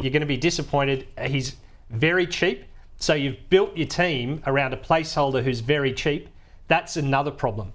you're going to be disappointed. He's very cheap. So you've built your team around a placeholder who's very cheap. That's another problem.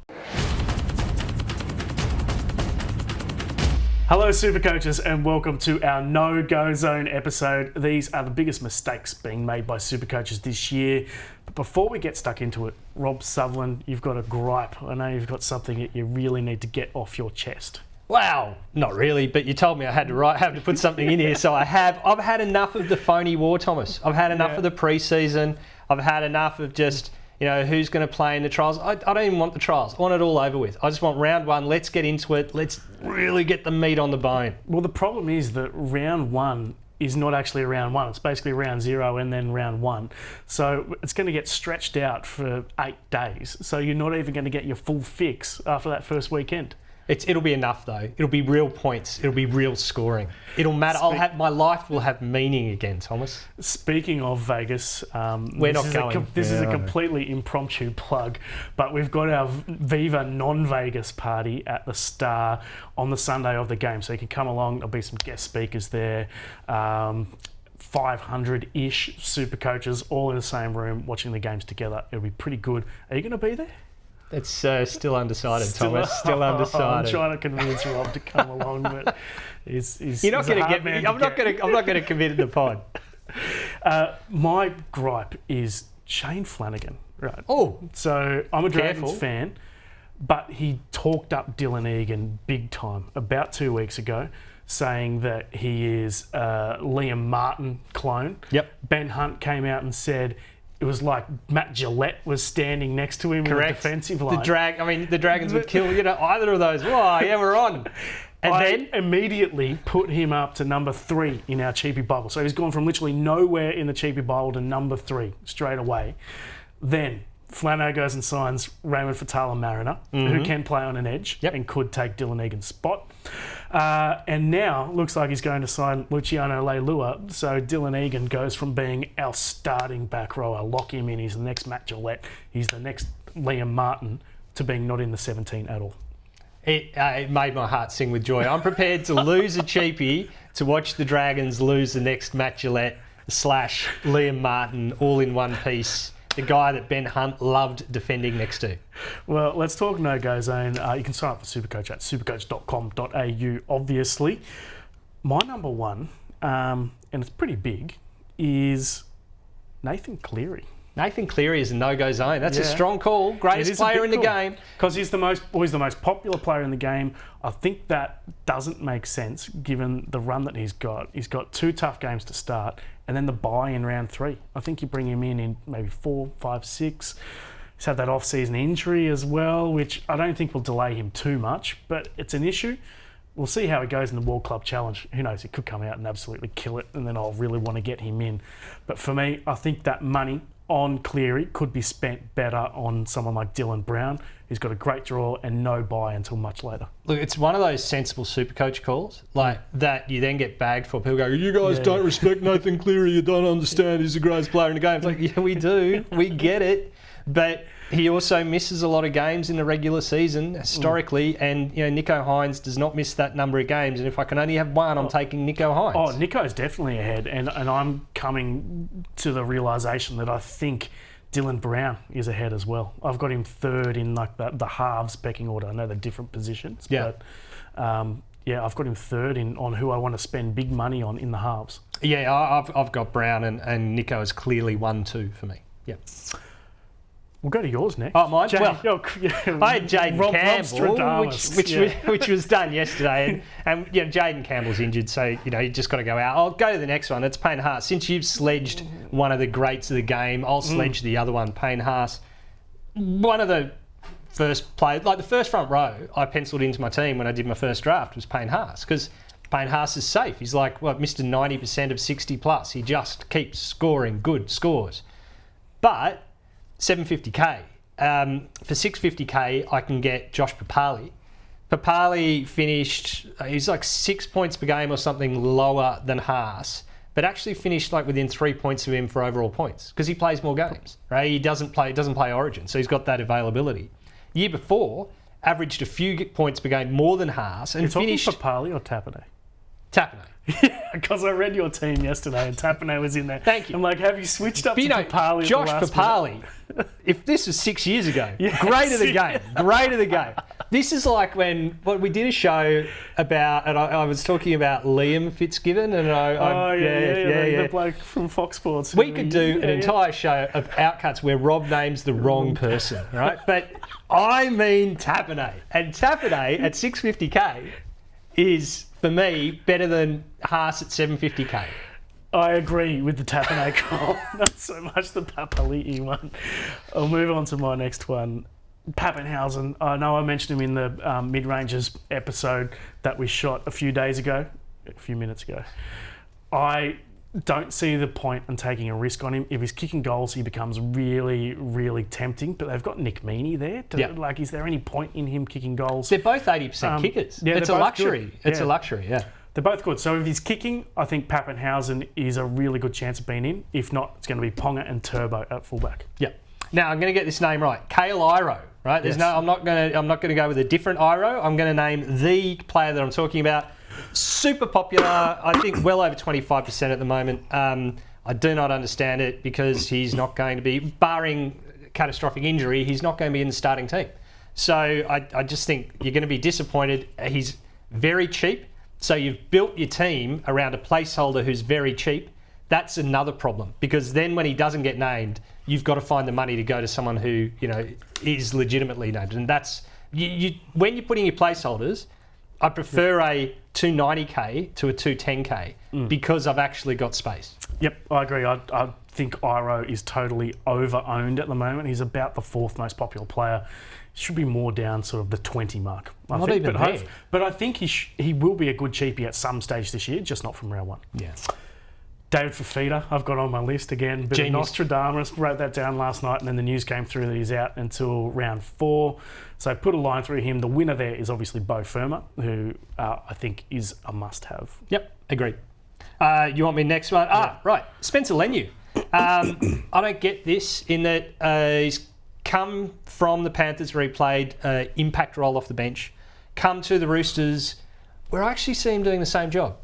Hello SuperCoaches and welcome to our no-go zone episode. These are the biggest mistakes being made by SuperCoaches this year. But before we get stuck into it, Rob Sutherland, you've got a gripe. I know you've got something that you really need to get off your chest. Wow, not really, but you told me I had to put something in here, so I have. I've had enough of the phony war, Thomas. I've had enough of the pre-season. I've had enough of just, who's going to play in the trials. I don't even want the trials. I want it all over with. I just want round one. Let's get into it. Let's really get the meat on the bone. Well, the problem is that round one is not actually round one. It's basically round 0 and then round 1. So it's going to get stretched out for 8 days. So you're not even going to get your full fix after that first weekend. It'll be enough though. It'll be real points. It'll be real scoring. It'll matter. My life will have meaning again, Thomas. Speaking of Vegas, we're not going. This is a completely impromptu plug, but we've got our Viva non-Vegas party at the Star on the Sunday of the game, so you can come along. There'll be some guest speakers there. 500-ish SuperCoaches all in the same room watching the games together. It'll be pretty good. Are you going to be there? It's still undecided, Thomas. Still undecided. I'm trying to convince Rob to come along, but you're not going to get me. I'm not going to commit in the pod. My gripe is Shane Flanagan. Right. Oh, so I'm a Dragons fan, but he talked up Dylan Egan big time about 2 weeks ago, saying that he is a Liam Martin clone. Yep. Ben Hunt came out and said it was like Matt Gillette was standing next to him in the defensive line. The Dragons would kill either of those. Oh, yeah, we're on. And then immediately put him up to number 3 in our cheapie bubble. So he's gone from literally nowhere in the cheapie bubble to number 3 straight away. Then Flano goes and signs Raymond Fatala-Mariner, who can play on an edge and could take Dylan Egan's spot. And now looks like he's going to sign Luciano Leilua. So Dylan Egan goes from being our starting back rower, lock him in, he's the next Matt Gillette, he's the next Liam Martin, to being not in the 17 at all. It made my heart sing with joy. I'm prepared to lose a cheapie to watch the Dragons lose the next Matt Gillette / Liam Martin all in one piece. The guy that Ben Hunt loved defending next to. Well, let's talk no-go zone. You can sign up for SuperCoach at supercoach.com.au, obviously. My number one, and it's pretty big, is Nathan Cleary. Nathan Cleary is a no-go zone. That's a strong call. Greatest player in the game. Because he's the most popular player in the game. I think that doesn't make sense given the run that he's got. He's got 2 tough games to start and then the bye in round 3. I think you bring him in maybe 4, 5, 6. He's had that off-season injury as well, which I don't think will delay him too much, but it's an issue. We'll see how he goes in the World Club Challenge. Who knows, he could come out and absolutely kill it, and then I'll really want to get him in. But for me, I think that money on Cleary could be spent better on someone like Dylan Brown, who's got a great draw and no buy until much later. Look, it's one of those sensible SuperCoach calls, like that you then get bagged for. People go, you guys don't respect Nathan Cleary, you don't understand, he's the greatest player in the game. It's like, yeah, we do, we get it. But he also misses a lot of games in the regular season historically, and Nico Hines does not miss that number of games. And if I can only have one, I'm taking Nico Hines. Oh, Nico's definitely ahead, and I'm coming to the realisation that I think Dylan Brown is ahead as well. I've got him 3rd in like the halves pecking order. I know they're different positions, but I've got him 3rd on who I want to spend big money on in the halves. Yeah, I've got Brown, and Nico is clearly 1-2 for me. Yeah. We'll go to yours next. Oh, mine? I had Jaden Campbell, which was done yesterday. And Jaden Campbell's injured, so, you just got to go out. I'll go to the next one. It's Payne Haas. Since you've sledged one of the greats of the game, I'll sledge the other one, Payne Haas. One of the first players, like the first front row I penciled into my team when I did my first draft was Payne Haas, because Payne Haas is safe. He's like, Mr. 90% of 60 plus. He just keeps scoring good scores. But $750K. For $650K, I can get Josh Papali. Papali finished, he's like 6 points per game or something lower than Haas, but actually finished like within 3 points of him for overall points because he plays more games, right? He doesn't play Origin, so he's got that availability. Year before, averaged a few points per game more than Haas and finished. Papali or Tapine? Tapine. Because I read your team yesterday and Tapine was in there. Thank you. I'm like, have you switched up to Papali? Josh Papali, if this was 6 years ago, great of the game. Great of the game. This is like when we did a show about, and I was talking about Liam Fitzgibbon, and the bloke from Fox Sports. We could do an entire show of outcuts where Rob names the wrong person, right? But I mean Tapine, and Tapine at 650k is, for me, better than Haas at 750k. I agree with the Tapine call, not so much the Papali'i one. I'll move on to my next one. Pappenhausen. I know I mentioned him in the Mid-Rangers episode that we shot a few minutes ago. I don't see the point in taking a risk on him. If he's kicking goals, he becomes really, really tempting. But they've got Nick Meaney there. Like, is there any point in him kicking goals? They're both 80% kickers. Yeah, it's a luxury. It's a luxury, yeah. They're both good. So if he's kicking, I think Pappenhausen is a really good chance of being in. If not, it's going to be Ponga and Turbo at fullback. Yeah. Now I'm going to get this name right. Kale Iro, right? I'm not going to go with a different Iro. I'm going to name the player that I'm talking about. Super popular. I think well over 25% at the moment. I do not understand it because he's not going to be, barring catastrophic injury, he's not going to be in the starting team. So I just think you're going to be disappointed. He's very cheap. So you've built your team around a placeholder who's very cheap. That's another problem, because then when he doesn't get named, you've got to find the money to go to someone who, is legitimately named. And that's when you're putting your placeholders, I prefer a 290k to a 210k because I've actually got space. Yep, I agree. I think Iro is totally over-owned at the moment. He's about the fourth most popular player. Should be more down sort of the 20 mark. I think he will be a good cheapie at some stage this year, just not from round one. Yeah. David Fafita, I've got on my list again. Bit of Nostradamus, wrote that down last night, and then the news came through that he's out until round 4. So put a line through him. The winner there is obviously Bo Firma, who I think is a must-have. Yep, agreed. You want me next one? Right. Spencer Leniu. I don't get this in that he's come from the Panthers where he played impact role off the bench, come to the Roosters where I actually see him doing the same job.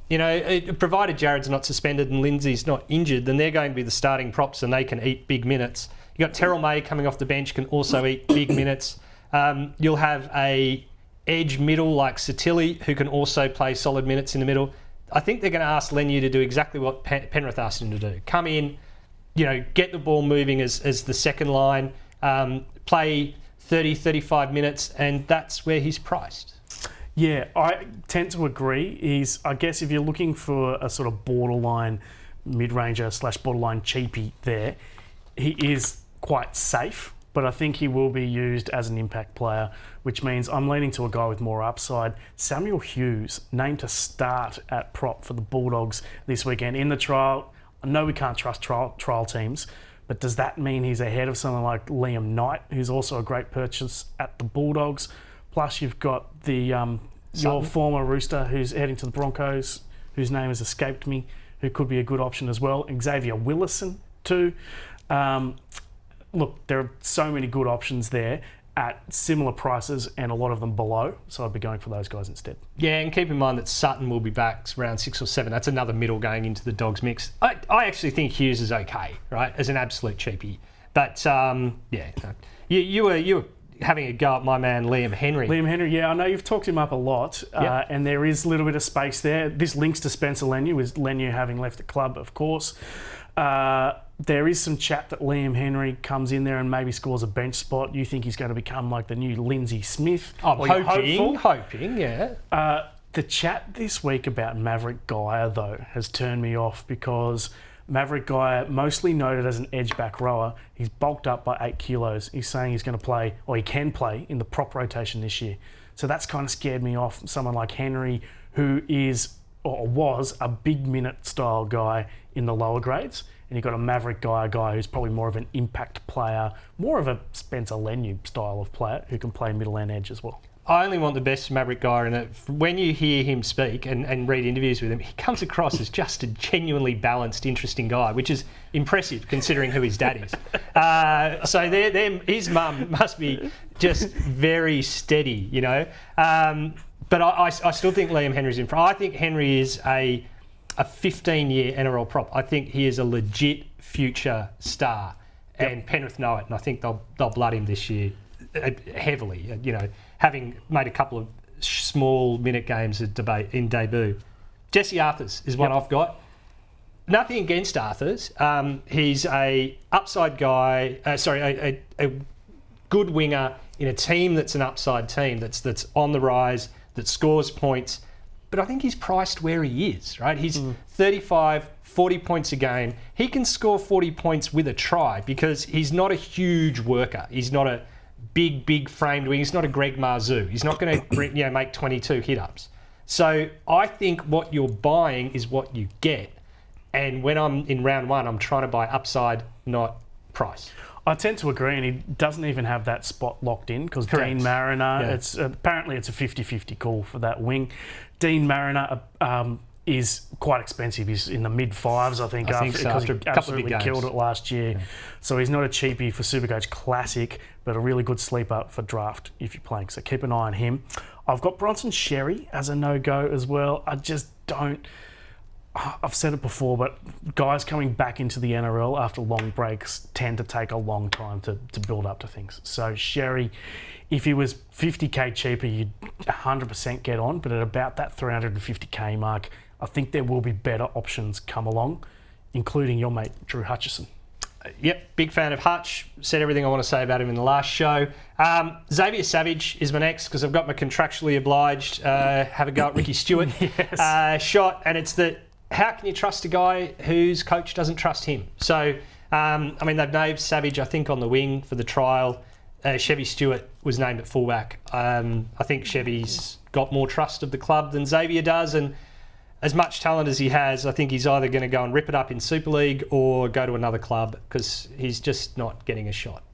Provided Jared's not suspended and Lindsay's not injured, then they're going to be the starting props and they can eat big minutes. You've got Terrell May coming off the bench, can also eat big minutes. You'll have a edge middle like Satilli, who can also play solid minutes in the middle. I think they're going to ask Leniu to do exactly what Penrith asked him to do. Come in, get the ball moving as the second line, play 30, 35 minutes, and that's where he's priced. Yeah, I tend to agree. I guess if you're looking for a sort of borderline mid-ranger / borderline cheapie there, he is quite safe, but I think he will be used as an impact player, which means I'm leaning to a guy with more upside. Samuel Hughes, named to start at prop for the Bulldogs this weekend in the trial. I know we can't trust trial teams, but does that mean he's ahead of someone like Liam Knight, who's also a great purchase at the Bulldogs? Plus, you've got your former Rooster who's heading to the Broncos, whose name has escaped me, who could be a good option as well. Xavier Willison too. Look, there are so many good options there at similar prices and a lot of them below, so I'd be going for those guys instead. Yeah, and keep in mind that Sutton will be back around 6 or 7. That's another middle going into the Dogs mix. I actually think Hughes is okay, right, as an absolute cheapie. But, you were having a go at my man Liam Henry. Liam Henry, yeah, I know you've talked him up a lot, and there is a little bit of space there. This links to Spencer Leniu, with Leniu having left the club, of course. There is some chat that Liam Henry comes in there and maybe scores a bench spot. You think he's going to become like the new Lindsay Smith? I'm hoping, yeah. The chat this week about Maverick Geyer, though, has turned me off because Maverick Geyer, mostly noted as an edge back rower, he's bulked up by 8 kilos. He's saying he's going to play, or he can play, in the prop rotation this year. So that's kind of scared me off. Someone like Henry, who is, or was, a big minute style guy in the lower grades. And you've got a Maverick Geyer guy who's probably more of an impact player, more of a Spencer Leniu style of player who can play middle and edge as well. I only want the best Maverick Geyer in it. When you hear him speak and read interviews with him, he comes across as just a genuinely balanced, interesting guy, which is impressive considering who his dad is. So his mum must be just very steady, But But I still think Liam Henry's in front. I think Henry is a 15-year NRL prop. I think he is a legit future star. Yep. And Penrith know it, and I think they'll blood him this year heavily. You know, having made a couple of small minute games in debut. Jesse Arthurs is one I've got. Nothing against Arthurs. He's a upside guy. A good winger in a team that's an upside team that's on the rise, that scores points. But I think he's priced where he is, right? He's 35, 40 points a game. He can score 40 points with a try because he's not a huge worker. He's not a big framed wing. He's not a Greg Marzoo. He's not going to make 22 hit-ups. So I think what you're buying is what you get. And when I'm in round one, I'm trying to buy upside, not price. I tend to agree, and he doesn't even have that spot locked in because Dean Mariner, it's apparently it's a 50-50 call for that wing. Dean Mariner is quite expensive. He's in the mid-5s, I think because he absolutely killed it last year. Yeah. So he's not a cheapie for SuperCoach Classic, but a really good sleeper for draft if you're playing. So keep an eye on him. I've got Bronson Xerri as a no-go as well. I just don't... I've said it before, but guys coming back into the NRL after long breaks tend to take a long time to build up to things. So Xerri, if he was 50k cheaper, you'd 100% get on, but at about that 350k mark, I think there will be better options come along, including your mate, Drew Hutchison. Yep, big fan of Hutch. Said everything I want to say about him in the last show. Xavier Savage is my next because I've got my contractually obliged have a go at Ricky Stewart shot, and it's that how can you trust a guy whose coach doesn't trust him? So, they've named Savage, I think, on the wing for the trial. Chevy Stewart was named at fullback. I think Chevy's got more trust of the club than Xavier does, and as much talent as he has, I think he's either going to go and rip it up in Super League or go to another club because he's just not getting a shot.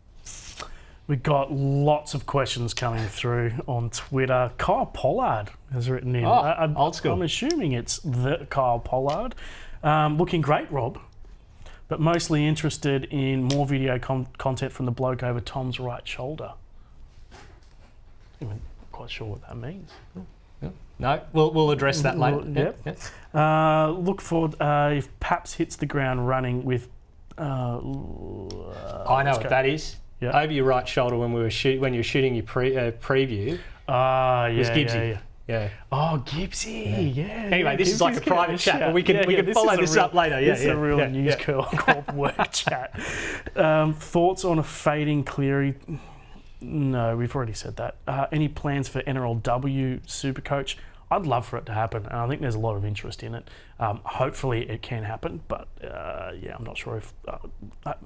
We've got lots of questions coming through on Twitter. Kyle Pollard has written in. Old school. I'm assuming it's the Kyle Pollard. Looking great, Rob, but mostly interested in more video content from the bloke over Tom's right shoulder. I'm not quite sure what that means. No, we'll address that later. Yep. Look forward if Paps hits the ground running with... I know what that is. Yep. Over your right shoulder when you were shooting your preview. Was Gibbsy. Yeah. Oh, Gibbsy. Yeah. Anyway, this is like a private chat, but we can follow this up later. This is a real News Corp work chat. Thoughts on a fading Cleary? No, we've already said that. Any plans for NRLW SuperCoach? I'd love for it to happen, and I think there's a lot of interest in it. Hopefully it can happen, but I'm not sure if...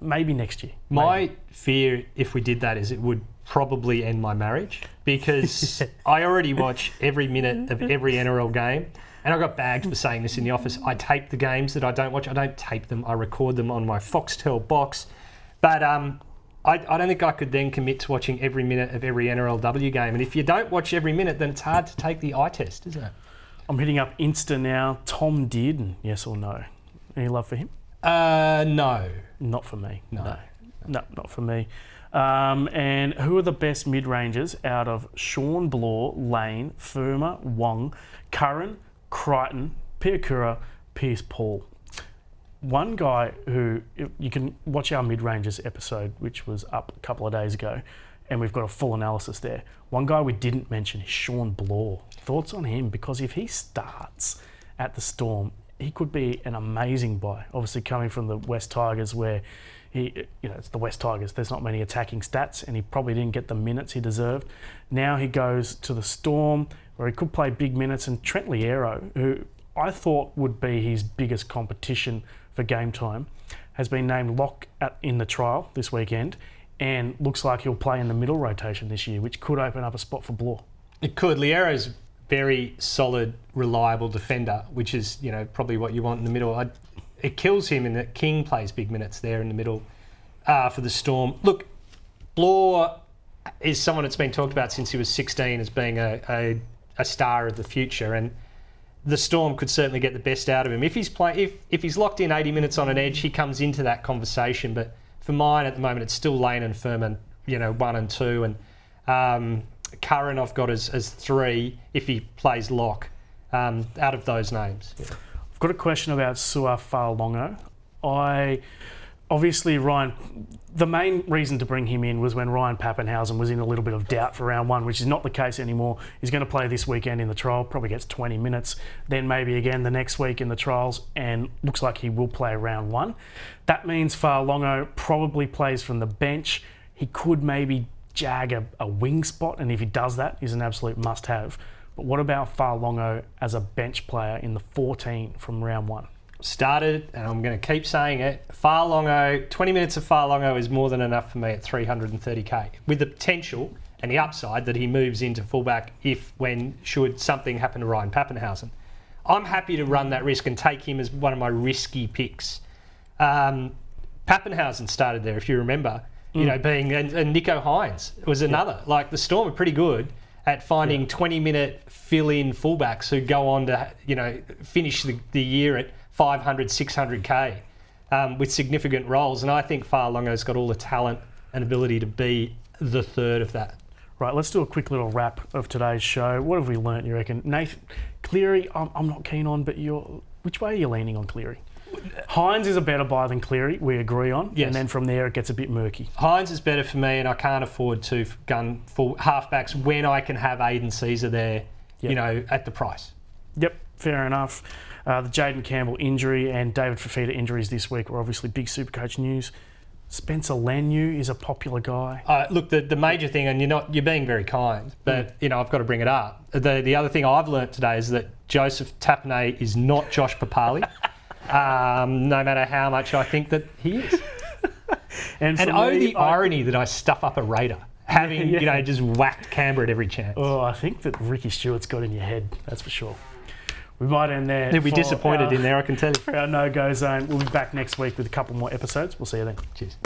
maybe next year. My fear, if we did that, is it would probably end my marriage because I already watch every minute of every NRL game, and I got bagged for saying this in the office. I tape the games that I don't watch. I don't tape them. I record them on my Foxtel box. But I don't think I could then commit to watching every minute of every NRLW game. And if you don't watch every minute, then it's hard to take the eye test, isn't it? I'm hitting up Insta now. Tom Dearden, yes or no? Any love for him? No. Not for me. No, not for me. And who are the best mid-rangers out of Sean Blore, Lane, Firma, Wong, Curran, Crichton, Piakura, Pierce Paul? One guy who, you can watch our mid-rangers episode, which was up a couple of days ago, and we've got a full analysis there. One guy we didn't mention is Sean Blore. Thoughts on him? Because if he starts at the Storm, he could be an amazing buy. Obviously coming from the West Tigers where it's the West Tigers. There's not many attacking stats, and he probably didn't get the minutes he deserved. Now he goes to the Storm where he could play big minutes, and Trent Liero, who I thought would be his biggest competition for game time, has been named lock in the trial this weekend and looks like he'll play in the middle rotation this year, which could open up a spot for Blore. It could. Liero's very solid, reliable defender, which is probably what you want in the middle. It kills him in that King plays big minutes there in the middle for the Storm. Look, Blore is someone that's been talked about since he was 16 as being a star of the future, and the Storm could certainly get the best out of him. If he's locked in 80 minutes on an edge, he comes into that conversation. But for mine at the moment, it's still Lane and Furman, 1 and 2. And Curran I've got as 3 if he plays lock out of those names. Yeah. I've got a question about Sua Fa'alongo. Obviously, the main reason to bring him in was when Ryan Papenhuyzen was in a little bit of doubt for round 1, which is not the case anymore. He's going to play this weekend in the trial, probably gets 20 minutes, then maybe again the next week in the trials, and looks like he will play round 1. That means Fa'alongo probably plays from the bench. He could maybe jag a wing spot, and if he does that, he's an absolute must-have. But what about Fa'alongo as a bench player in the 14 from round 1? Started, and I'm going to keep saying it, Fa'alongo, 20 minutes of Fa'alongo is more than enough for me at 330k, with the potential and the upside that he moves into fullback should something happen to Ryan Papenhuyzen. I'm happy to run that risk and take him as one of my risky picks. Pappenhausen started there, if you remember, and Nico Hines was another. Like, the Storm are pretty good at finding 20-minute fill-in fullbacks who go on to, finish the year at 500, 600k with significant roles. And I think Fa'alongo's got all the talent and ability to be the third of that. Right, let's do a quick little wrap of today's show. What have we learnt, you reckon? Nathan, Cleary, I'm not keen on, but which way are you leaning on Cleary? Hines is a better buy than Cleary, we agree on. Yes. And then from there, it gets a bit murky. Hines is better for me, and I can't afford to gun full halfbacks when I can have Aiden Caesar there, at the price. Yep, fair enough. The Jaden Campbell injury and David Fifita injuries this week were obviously big Supercoach news. Spencer Lanu is a popular guy. Look, the major thing, and you're being very kind, but I've got to bring it up. The other thing I've learnt today is that Joseph Tapine is not Josh Papali. No matter how much I think that he is. and the irony that I stuff up a Raider, having just whacked Canberra at every chance. Oh, I think that Ricky Stewart's got in your head, that's for sure. We might end there. They'll be disappointed in there, I can tell you. For our no-go zone. We'll be back next week with a couple more episodes. We'll see you then. Cheers.